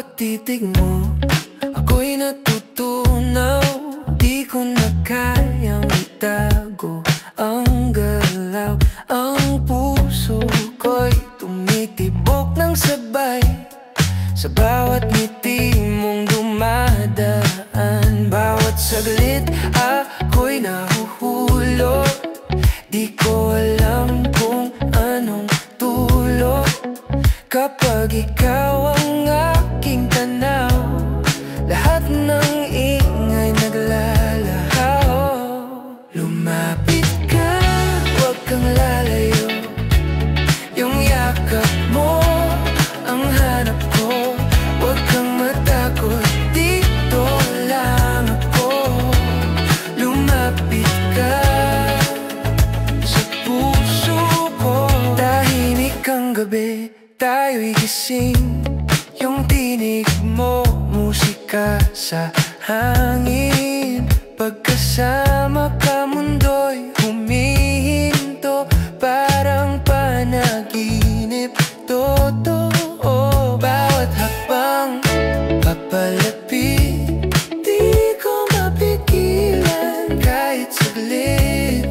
bawat titig mo, ako'y natutunaw. Di ko na kayang itago ang galaw. Ang puso ko'y tumitibok ng sabay sa bawat ngiti mong dumadaan. Bawat saglit ako'y nahuhulog. Di ko alam kung anong tulog kapag ikaw ang aking tanaw. Lahat ng ingay naglalahaw. Lumapit ka, huwag kang lalayo. Yung yakap mo ang hanap ko. Huwag kang matakot, dito lang ako. Lumapit ka sa puso ko. Tahimik ang gabi, tayo'y gising. Yung tinig mo, musika sa hangin. Pagkasama ka, mundo'y humihinto. Parang panaginip, totoo. Bawat hakbang papalapit, di ko mapigilan kahit saglit.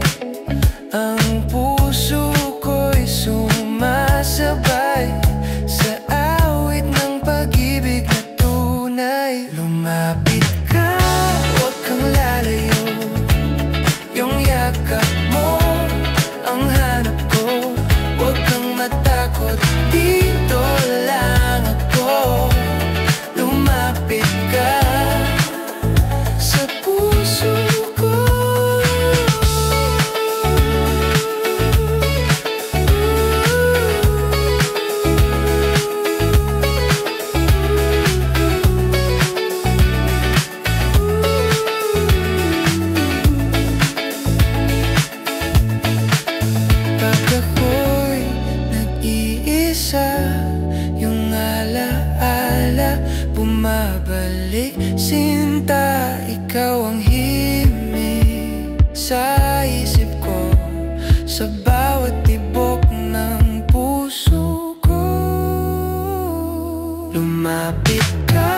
Ang puso ko'y sumasabay sa awit ng pag-ibig na tunay. Lumapit ka, huwag kang lalayo. Yung yakap mo ang hanap ko. Huwag kang matakot, dito lang ako. Lumapit ka sa puso ko. Pag ako'y nag-iisa, yung alaala bumabalik. Sinta, ikaw ang himig sa isip ko, sa bawat tibok ng puso ko. Lumapit ka,